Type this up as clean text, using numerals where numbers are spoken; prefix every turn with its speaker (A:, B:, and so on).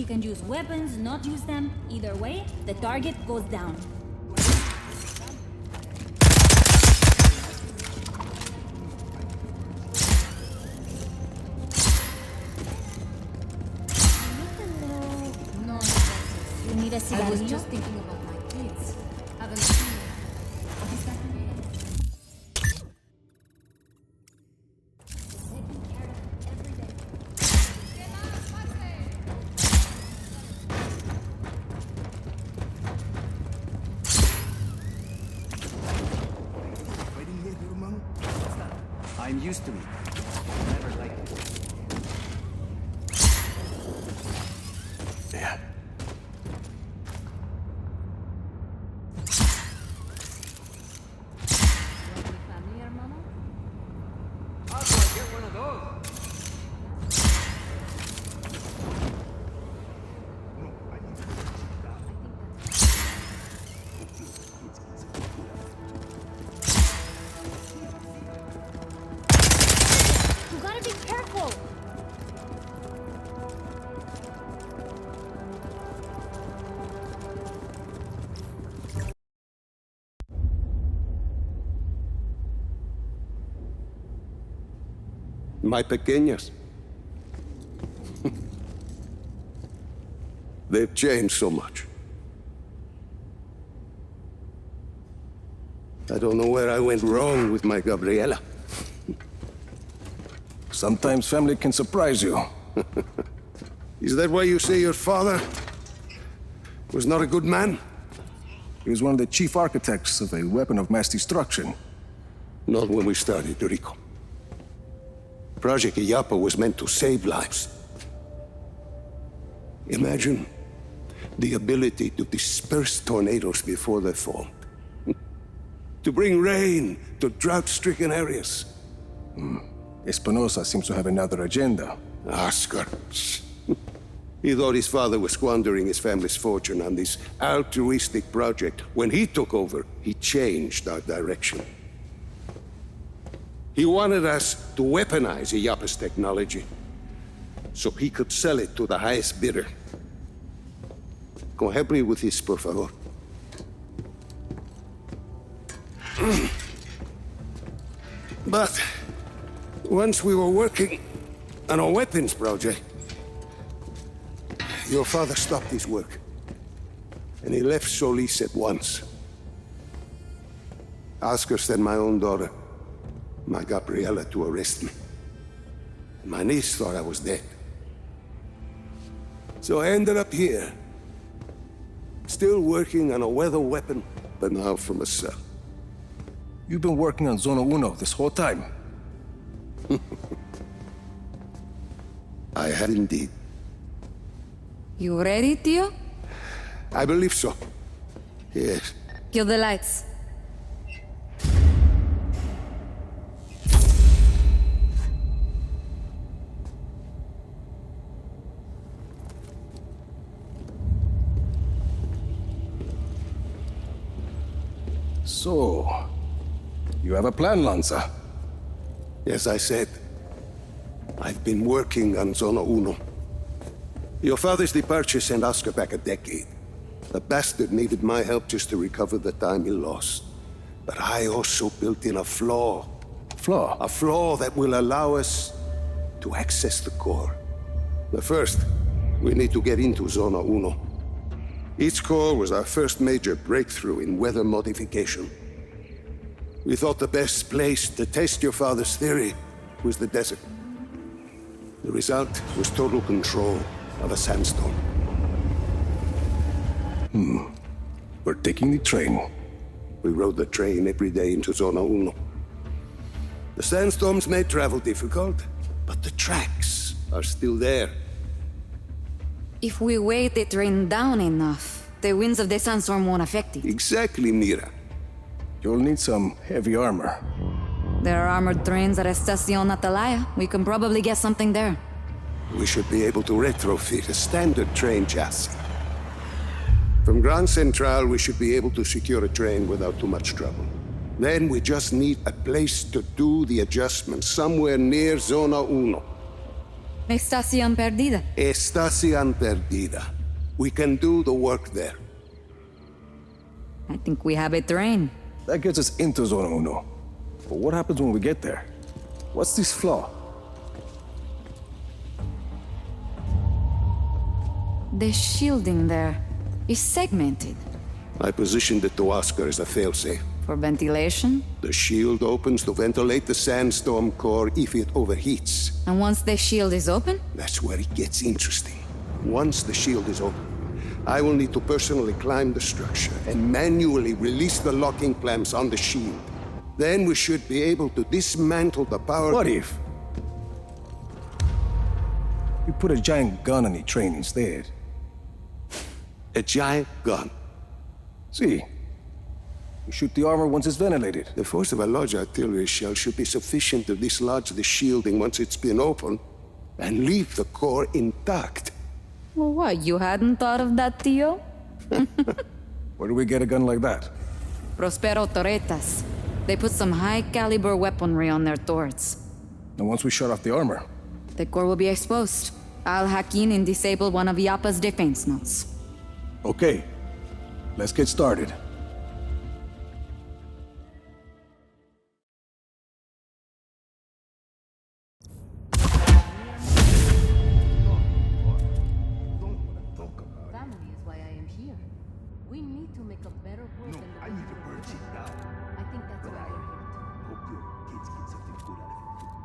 A: He can use weapons, not use them. Either way, the target goes down. You need a
B: I was
A: cigarillo?
B: just thinking about my kids. Haven't seen them. What is that?
C: Fighting here, Gurumang?
D: I'm used to it. Never liked it.
C: Yeah.
B: Family, hermano?
D: How do I get one of those?
C: No, I need to
A: You gotta be careful!
E: My pequeñas. They've changed so much. I don't know where I went wrong with my Gabriela.
C: Sometimes family can surprise you.
E: Is that why you say your father was not a good man?
C: He was one of the chief architects of a weapon of mass destruction.
E: Not when we started, Rico. Project Illapa was meant to save lives. Imagine the ability to disperse tornadoes before they formed. To bring rain to drought-stricken areas.
C: Espinosa seems to have another agenda.
E: Oscar. He thought his father was squandering his family's fortune on this altruistic project. When he took over, he changed our direction. He wanted us to weaponize Illapa's technology, so he could sell it to the highest bidder. Come help me with this, por favor. But once we were working on a weapons project, your father stopped his work, and he left Solis at once. Oscar sent my own daughter, my Gabriela, to arrest me. My niece thought I was dead. So I ended up here, still working on a weather weapon, but now from a cell.
C: You've been working on Zona Uno this whole time.
E: I had indeed.
B: You ready, tío?
E: I believe so. Yes.
B: Kill the lights.
C: So, you have a plan, Lanza.
E: As I said, I've been working on Zona Uno. Your father's departure sent Oscar back a decade. The bastard needed my help just to recover the time he lost. But I also built in a flaw.
C: Flaw?
E: A flaw that will allow us to access the core. But first, we need to get into Zona Uno. Each core was our first major breakthrough in weather modification. We thought the best place to test your father's theory was the desert. The result was total control of a sandstorm.
C: We're taking the train.
E: We rode the train every day into Zona Uno. The sandstorms made travel difficult, but the tracks are still there.
B: If we weight the train down enough, the winds of the sandstorm won't affect it.
E: Exactly, Mira.
C: You'll need some heavy armor.
B: There are armored trains at Estacion Atalaya. We can probably get something there.
E: We should be able to retrofit a standard train chassis. From Grand Central, we should be able to secure a train without too much trouble. Then we just need a place to do the adjustments, somewhere near Zona Uno.
B: Estación Perdida.
E: Estación Perdida. We can do the work there.
B: I think we have a train.
C: That gets us into Zona Uno. But what happens when we get there? What's this flaw?
B: The shielding there is segmented.
E: I positioned it to Oscar as a failsafe.
B: For ventilation?
E: The shield opens to ventilate the sandstorm core if it overheats.
B: And once the shield is open?
E: That's where it gets interesting. Once the shield is open, I will need to personally climb the structure and manually release the locking clamps on the shield. Then we should be able to dismantle the power...
C: What if we put a giant gun on the train instead?
E: A giant gun.
C: See, we shoot the armor once it's ventilated.
E: The force of a large artillery shell should be sufficient to dislodge the shielding once it's been opened and leave the core intact.
B: Well, what, you hadn't thought of that, Tio?
C: Where do we get a gun like that?
B: Prospero Torretas. They put some high-caliber weaponry on their turrets.
C: And once we shut off the armor,
B: The core will be exposed. I'll hack in and disable one of Yappa's defense nodes.
C: okay, let's get started.
F: Family is why I am here. We need to make a better world than the
G: I need to purge it now.
F: I think that's why we're here.
G: Hope your kids get something good out of it.